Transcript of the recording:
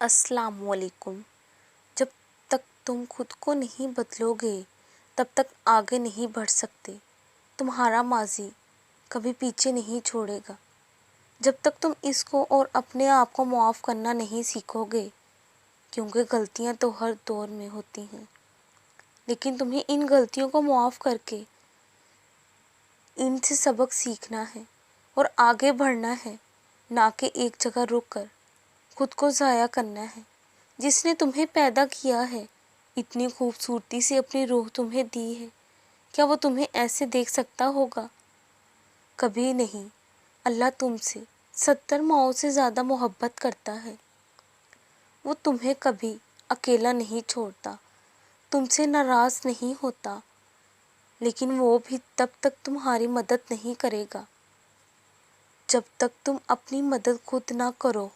السلام علیکم۔ جب تک تم خود کو نہیں بدلو گے تب تک آگے نہیں بڑھ سکتے۔ تمہارا ماضی کبھی پیچھے نہیں چھوڑے گا جب تک تم اس کو اور اپنے آپ کو معاف کرنا نہیں سیکھو گے، کیونکہ غلطیاں تو ہر دور میں ہوتی ہیں، لیکن تمہیں ان غلطیوں کو معاف کر کے ان سے سبق سیکھنا ہے اور آگے بڑھنا ہے، نہ کہ ایک جگہ رک کر خود کو ضائع کرنا ہے۔ جس نے تمہیں پیدا کیا ہے، اتنی خوبصورتی سے اپنی روح تمہیں دی ہے، کیا وہ تمہیں ایسے دیکھ سکتا ہوگا؟ کبھی نہیں۔ اللہ تم سے 70 ماؤں سے زیادہ محبت کرتا ہے۔ وہ تمہیں کبھی اکیلا نہیں چھوڑتا، تم سے ناراض نہیں ہوتا، لیکن وہ بھی تب تک تمہاری مدد نہیں کرے گا جب تک تم اپنی مدد خود نہ کرو۔